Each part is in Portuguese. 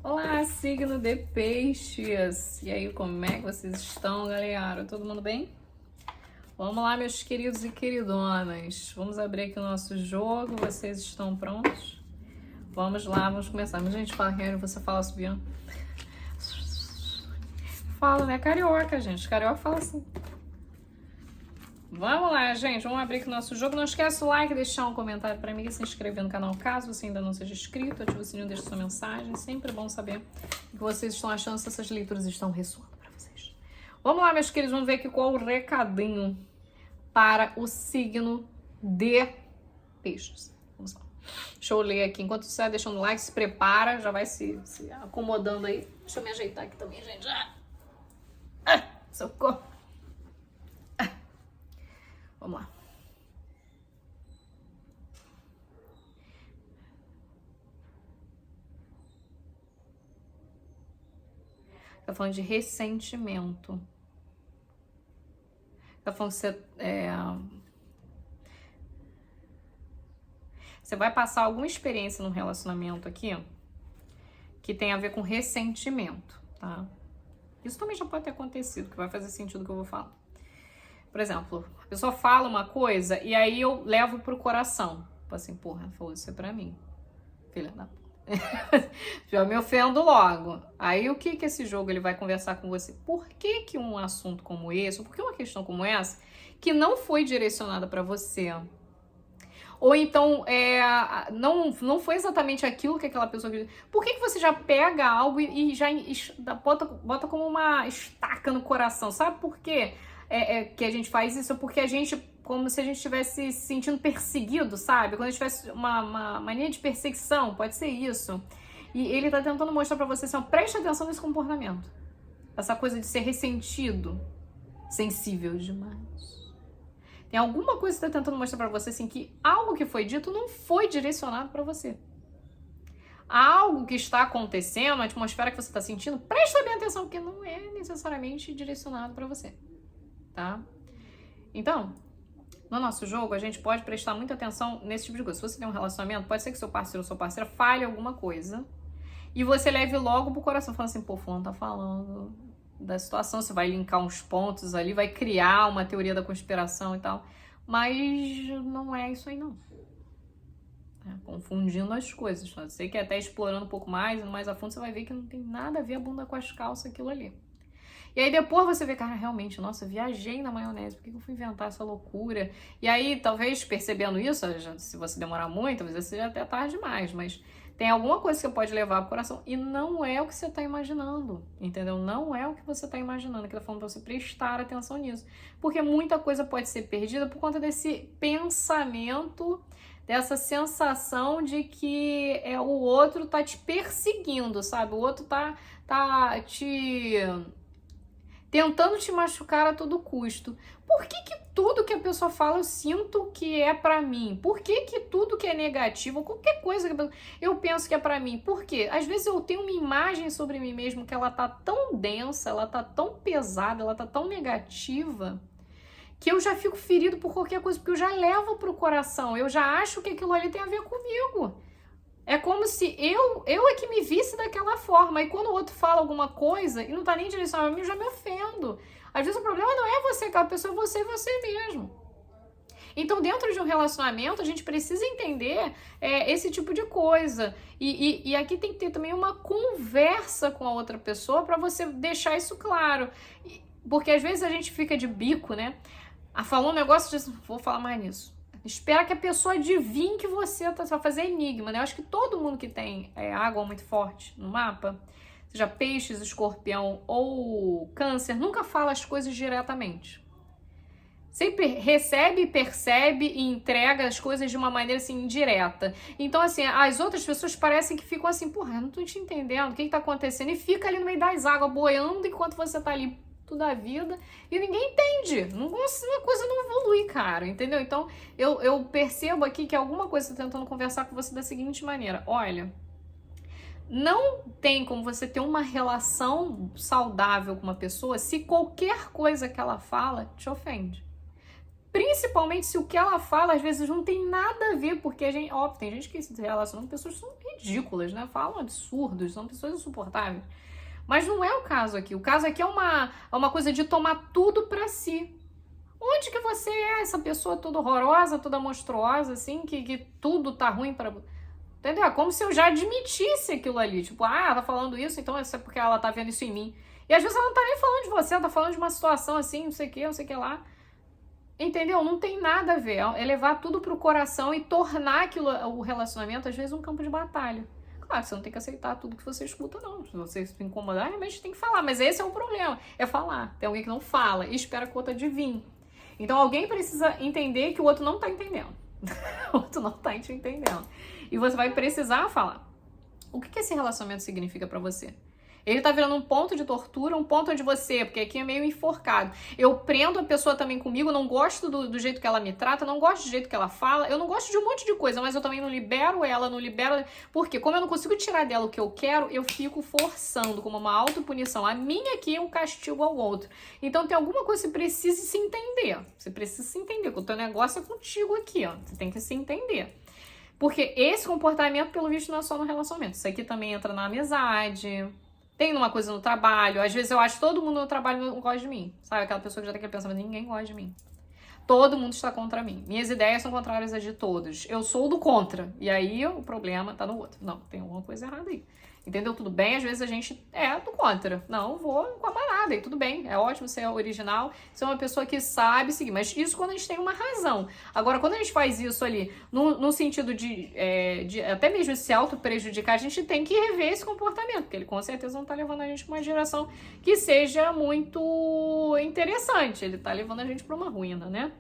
Olá, signo de peixes! E aí, como é que vocês estão, galera? Todo mundo bem? Vamos lá, meus queridos e queridonas. Vamos abrir aqui o nosso jogo. Vocês estão prontos? Vamos lá, vamos começar. Mas, gente, fala que você fala subindo. Fala, né? Carioca, gente. Carioca fala assim. Vamos lá, gente. Vamos abrir aqui o nosso jogo. Não esquece o like, deixar um comentário pra mim e se inscrever no canal caso você ainda não seja inscrito. Ativa o sininho, deixa sua mensagem. Sempre bom saber o que vocês estão achando, se essas leituras estão ressoando pra vocês. Vamos lá, meus queridos. Vamos ver aqui qual o recadinho para o signo de peixes. Vamos lá. Deixa eu ler aqui. Enquanto você vai deixando o like, se prepara. Já vai se acomodando aí. Deixa eu me ajeitar aqui também, gente. Socorro. Vamos lá. Tá falando de ressentimento. Tá falando que você vai passar alguma experiência no relacionamento aqui que tem a ver com ressentimento, tá? Isso também já pode ter acontecido, que vai fazer sentido o que eu vou falar. Por exemplo, a pessoa fala uma coisa e aí eu levo pro coração. Tipo assim, porra, falou isso é pra mim. Filha da puta. Já me ofendo logo. Aí o que esse jogo ele vai conversar com você? Por que um assunto como esse, ou por que uma questão como essa, que não foi direcionada pra você? Ou então, não foi exatamente aquilo que aquela pessoa queria. Por que você já pega algo e já bota como uma estaca no coração? Sabe por quê? Que a gente faz isso? Porque a gente, como se a gente estivesse se sentindo perseguido, sabe? Quando a gente tivesse uma mania de perseguição, pode ser isso. E ele tá tentando mostrar pra você assim, ó, preste atenção nesse comportamento. Essa coisa de ser ressentido, sensível demais. Tem alguma coisa que tá tentando mostrar pra você assim, que algo que foi dito não foi direcionado pra você. Algo que está acontecendo, a atmosfera que você tá sentindo, presta bem atenção, porque não é necessariamente direcionado pra você. Tá? Então, no nosso jogo, a gente pode prestar muita atenção nesse tipo de coisa. Se você tem um relacionamento, pode ser que seu parceiro ou sua parceira fale alguma coisa e você leve logo pro coração, falando assim, pô, fulano tá falando da situação, você vai linkar uns pontos ali, vai criar uma teoria da conspiração e tal, mas não é isso aí não. Confundindo as coisas. Você que até explorando um pouco mais, indo mais a fundo, você vai ver que não tem nada a ver a bunda com as calças, aquilo ali. E aí depois você vê, cara, realmente, nossa, viajei na maionese, por que eu fui inventar essa loucura? E aí, talvez, percebendo isso, se você demorar muito, talvez seja até tarde demais, mas tem alguma coisa que você pode levar pro coração e não é o que você tá imaginando, entendeu? Não é o que você tá imaginando, que tá falando pra você prestar atenção nisso. Porque muita coisa pode ser perdida por conta desse pensamento, dessa sensação de que o outro tá te perseguindo, sabe? O outro tá tentando te machucar a todo custo. Por que tudo que a pessoa fala eu sinto que é pra mim? Por que tudo que é negativo, qualquer coisa que eu penso que é pra mim? Por quê? Às vezes eu tenho uma imagem sobre mim mesmo que ela tá tão densa, ela tá tão pesada, ela tá tão negativa, que eu já fico ferido por qualquer coisa, porque eu já levo pro coração, eu já acho que aquilo ali tem a ver comigo. É como se eu é que me visse daquela forma. E quando o outro fala alguma coisa e não tá nem direcionado a mim, eu já me ofendo. Às vezes o problema não é você, aquela pessoa, é você mesmo. Então, dentro de um relacionamento, a gente precisa entender esse tipo de coisa. E aqui tem que ter também uma conversa com a outra pessoa para você deixar isso claro. Porque às vezes a gente fica de bico, né? Falou um negócio, diz, vou falar mais nisso. Espera que a pessoa adivinhe que você vai fazer enigma, né? Eu acho que todo mundo que tem água muito forte no mapa, seja peixes, escorpião ou câncer, nunca fala as coisas diretamente. Sempre recebe, percebe e entrega as coisas de uma maneira assim indireta. Então, assim, as outras pessoas parecem que ficam assim, porra, eu não tô te entendendo, o que tá acontecendo? E fica ali no meio das águas, boiando enquanto você tá ali da vida e ninguém entende, a coisa não evolui, cara, entendeu? Então eu percebo aqui que alguma coisa está tentando conversar com você da seguinte maneira: olha, não tem como você ter uma relação saudável com uma pessoa se qualquer coisa que ela fala te ofende. Principalmente se o que ela fala, às vezes, não tem nada a ver, porque a gente, óbvio, tem gente que se relaciona com pessoas que são ridículas, né? Falam absurdos, são pessoas insuportáveis. Mas não é o caso aqui. O caso aqui é uma coisa de tomar tudo pra si. Onde que você é essa pessoa toda horrorosa, toda monstruosa, assim, que tudo tá ruim pra... Entendeu? É como se eu já admitisse aquilo ali. Tipo, ela tá falando isso, então é porque ela tá vendo isso em mim. E às vezes ela não tá nem falando de você, ela tá falando de uma situação assim, não sei o que, não sei o que lá. Entendeu? Não tem nada a ver. É levar tudo pro coração e tornar aquilo, o relacionamento, às vezes, um campo de batalha. Claro, você não tem que aceitar tudo que você escuta, não. Se você se incomodar, realmente tem que falar. Mas esse é o problema. É falar. Tem alguém que não fala e espera que o outro adivinhe. Então, alguém precisa entender que o outro não tá entendendo. O outro não tá te entendendo. E você vai precisar falar. O que esse relacionamento significa pra você? Ele tá virando um ponto de tortura, um ponto onde você, porque aqui é meio enforcado. Eu prendo a pessoa também comigo, não gosto do jeito que ela me trata, não gosto do jeito que ela fala, eu não gosto de um monte de coisa, mas eu também não libero ela, não libero... Porque como eu não consigo tirar dela o que eu quero, eu fico forçando como uma autopunição. A minha aqui é um castigo ao outro. Então tem alguma coisa que você precisa se entender. Você precisa se entender, que o teu negócio é contigo aqui, ó. Você tem que se entender. Porque esse comportamento, pelo visto, não é só no relacionamento. Isso aqui também entra na amizade... Tem uma coisa no trabalho, às vezes eu acho que todo mundo no trabalho não gosta de mim. Sabe, aquela pessoa que já tem aquele pensamento, ninguém gosta de mim. Todo mundo está contra mim. Minhas ideias são contrárias às de todos. Eu sou do contra. E aí o problema tá no outro. Não, tem alguma coisa errada aí. Entendeu? Tudo bem, às vezes a gente é do contra. Não, vou com a manada e tudo bem. É ótimo ser original, ser uma pessoa que sabe seguir. Mas isso quando a gente tem uma razão. Agora, quando a gente faz isso ali, no sentido de até mesmo se auto-prejudicar, a gente tem que rever esse comportamento, porque ele com certeza não tá levando a gente pra uma direção que seja muito interessante. Ele tá levando a gente pra uma ruína, né?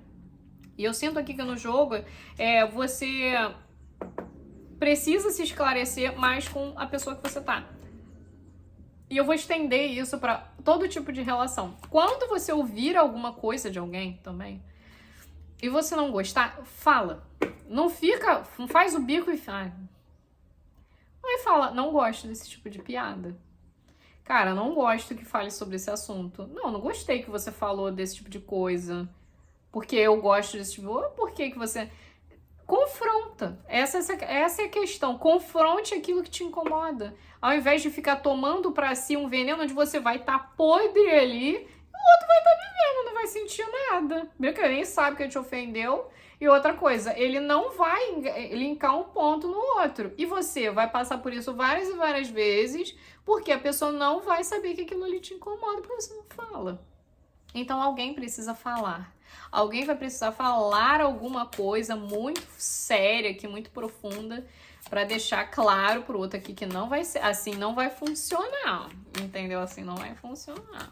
E eu sinto aqui que no jogo, você... precisa se esclarecer mais com a pessoa que você tá. E eu vou estender isso pra todo tipo de relação. Quando você ouvir alguma coisa de alguém também, e você não gostar, fala. Não faz o bico e fala. Aí fala, não gosto desse tipo de piada. Cara, não gosto que fale sobre esse assunto. Não gostei que você falou desse tipo de coisa. Porque eu gosto desse tipo... Por que você... Confronta. Essa é a questão. Confronte aquilo que te incomoda. Ao invés de ficar tomando pra si um veneno onde você vai estar podre ali, o outro vai estar vivendo, não vai sentir nada. Porque ele nem sabe que ele te ofendeu. E outra coisa, ele não vai linkar um ponto no outro. E você vai passar por isso várias e várias vezes, porque a pessoa não vai saber que aquilo ali te incomoda, porque você não fala. Então alguém precisa falar. Alguém vai precisar falar alguma coisa muito séria aqui, muito profunda, para deixar claro pro outro aqui que não vai ser, assim não vai funcionar, entendeu? Assim não vai funcionar.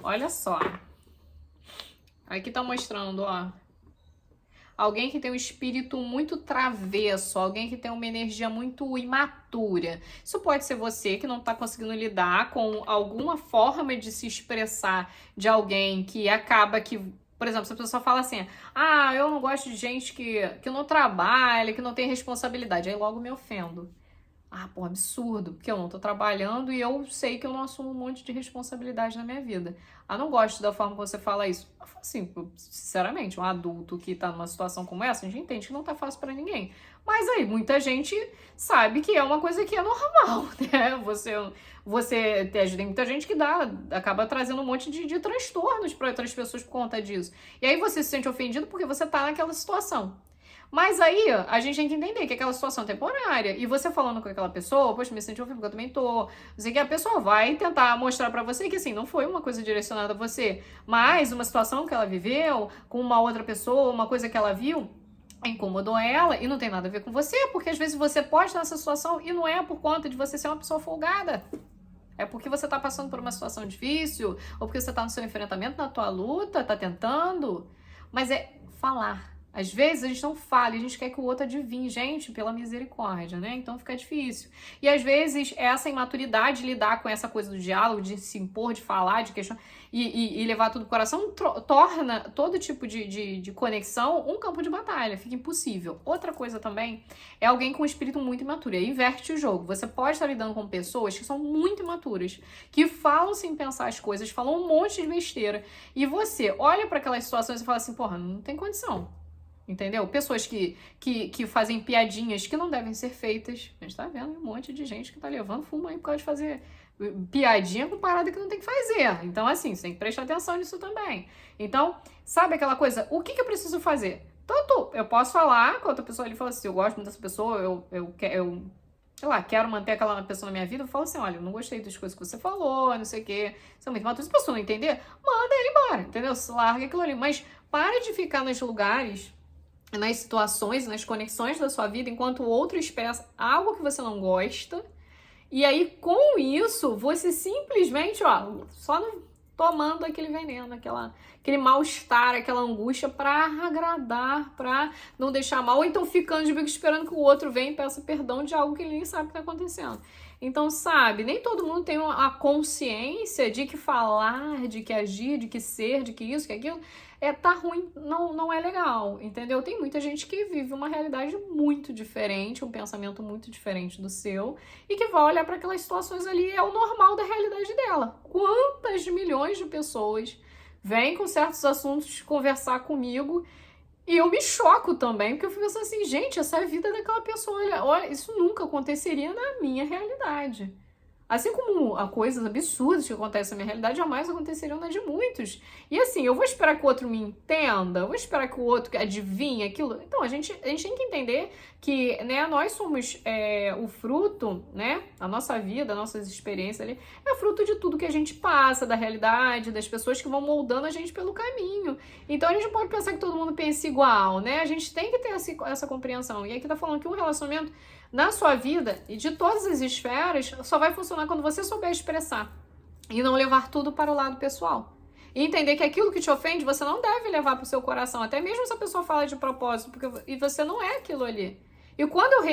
Olha só. Aqui tá mostrando, ó. Alguém que tem um espírito muito travesso, alguém que tem uma energia muito imatura. Isso pode ser você que não tá conseguindo lidar com alguma forma de se expressar de alguém que acaba que... Por exemplo, se a pessoa fala assim, eu não gosto de gente que não trabalha, que não tem responsabilidade. Aí logo me ofendo. Absurdo, porque eu não tô trabalhando e eu sei que eu não assumo um monte de responsabilidade na minha vida. Não gosto da forma que você fala isso. Eu falo assim, sinceramente, um adulto que tá numa situação como essa, a gente entende que não tá fácil pra ninguém. Mas aí, muita gente sabe que é uma coisa que é normal, né? Tem muita gente que acaba trazendo um monte de transtornos pra outras pessoas por conta disso. E aí você se sente ofendido porque você tá naquela situação. Mas aí, a gente tem que entender que aquela situação é temporária. E você falando com aquela pessoa, poxa, me senti ofendido porque eu também tô. Sei que a pessoa vai tentar mostrar pra você que, assim, não foi uma coisa direcionada a você, mas uma situação que ela viveu com uma outra pessoa, uma coisa que ela viu, incomodou ela e não tem nada a ver com você, porque às vezes você pode estar nessa situação e não é por conta de você ser uma pessoa folgada. É porque você tá passando por uma situação difícil, ou porque você tá no seu enfrentamento, na tua luta, tá tentando. Mas é falar. Às vezes a gente não fala, a gente quer que o outro adivinhe, gente, pela misericórdia, né? Então fica difícil. E às vezes essa imaturidade de lidar com essa coisa do diálogo, de se impor, de falar, de questionar e levar tudo pro coração, torna todo tipo de conexão um campo de batalha, fica impossível. Outra coisa também é alguém com um espírito muito imaturo, e aí inverte o jogo. Você pode estar lidando com pessoas que são muito imaturas, que falam sem pensar as coisas, falam um monte de besteira, e você olha para aquelas situações e fala assim, porra, não tem condição. Entendeu? Pessoas que fazem piadinhas que não devem ser feitas. A gente tá vendo um monte de gente que tá levando fumo aí por causa de fazer piadinha com parada que não tem que fazer. Então, assim, você tem que prestar atenção nisso também. Então, sabe aquela coisa? O que eu preciso fazer? Tanto eu posso falar com outra pessoa, ele fala assim, eu gosto muito dessa pessoa, eu sei lá, quero manter aquela pessoa na minha vida, eu falo assim, olha, eu não gostei das coisas que você falou, não sei o quê, você é muito maturo. Se a pessoa não entender, manda ele embora, entendeu? Larga aquilo ali. Mas para de ficar nos lugares, nas situações, nas conexões da sua vida, enquanto o outro expressa algo que você não gosta, e aí com isso você simplesmente, ó, só tomando aquele veneno, aquele mal-estar, aquela angústia pra agradar, pra não deixar mal, ou então ficando de bico esperando que o outro venha e peça perdão de algo que ele nem sabe que tá acontecendo. Então, sabe, nem todo mundo tem a consciência de que falar, de que agir, de que ser, de que isso, que aquilo, tá ruim, não é legal, entendeu? Tem muita gente que vive uma realidade muito diferente, um pensamento muito diferente do seu, e que vai olhar para aquelas situações ali, é o normal da realidade dela. Quantas milhões de pessoas vêm com certos assuntos conversar comigo, e eu me choco também, porque eu fico pensando assim, gente, essa é a vida daquela pessoa, olha, isso nunca aconteceria na minha realidade. Assim como coisas absurdas que acontecem na minha realidade jamais aconteceriam na de muitos. E assim, eu vou esperar que o outro me entenda, eu vou esperar que o outro adivinhe aquilo. Então, a gente tem que entender que, né, nós somos o fruto, né, a nossa vida, as nossas experiências ali, é fruto de tudo que a gente passa, da realidade, das pessoas que vão moldando a gente pelo caminho. Então, a gente não pode pensar que todo mundo pensa igual, né? A gente tem que ter essa compreensão. E aqui tá falando que um relacionamento na sua vida e de todas as esferas só vai funcionar quando você souber expressar e não levar tudo para o lado pessoal. E entender que aquilo que te ofende você não deve levar para o seu coração, até mesmo se a pessoa fala de propósito, e você não é aquilo ali. E quando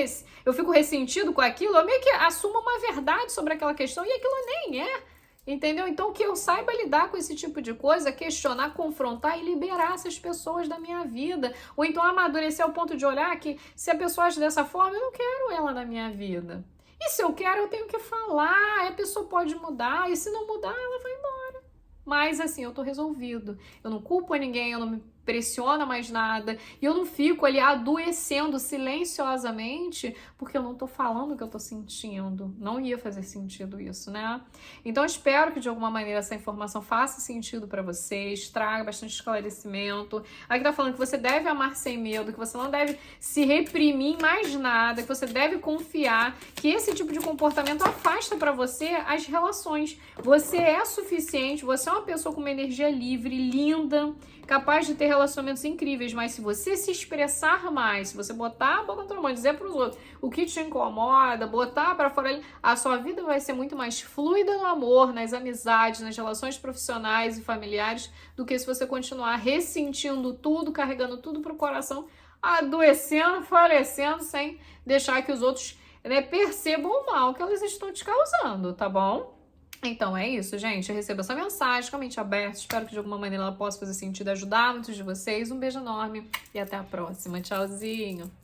eu fico ressentido com aquilo, eu meio que assumo uma verdade sobre aquela questão e aquilo nem é. Entendeu? Então, que eu saiba lidar com esse tipo de coisa, questionar, confrontar e liberar essas pessoas da minha vida. Ou então amadurecer ao ponto de olhar que se a pessoa age dessa forma, eu não quero ela na minha vida. E se eu quero, eu tenho que falar, a pessoa pode mudar, e se não mudar, ela vai embora. Mas assim, eu tô resolvido. Eu não culpo ninguém, eu não me pressiona mais nada, e eu não fico ali adoecendo silenciosamente porque eu não tô falando o que eu tô sentindo. Não ia fazer sentido isso, né? Então espero que de alguma maneira essa informação faça sentido pra vocês, traga bastante esclarecimento. Aqui tá falando que você deve amar sem medo, que você não deve se reprimir em mais nada, que você deve confiar, que esse tipo de comportamento afasta pra você as relações. Você é suficiente, você é uma pessoa com uma energia livre, linda, capaz de ter relacionamentos incríveis, mas se você se expressar mais, se você botar a boca na mão, dizer para os outros o que te incomoda, botar para fora, a sua vida vai ser muito mais fluida no amor, nas amizades, nas relações profissionais e familiares, do que se você continuar ressentindo tudo, carregando tudo pro coração, adoecendo, falecendo, sem deixar que os outros, né, percebam o mal que elas estão te causando, tá bom? Então é isso, gente. Eu recebo essa mensagem com a mente aberta. Espero que de alguma maneira ela possa fazer sentido e ajudar muitos de vocês. Um beijo enorme e até a próxima. Tchauzinho!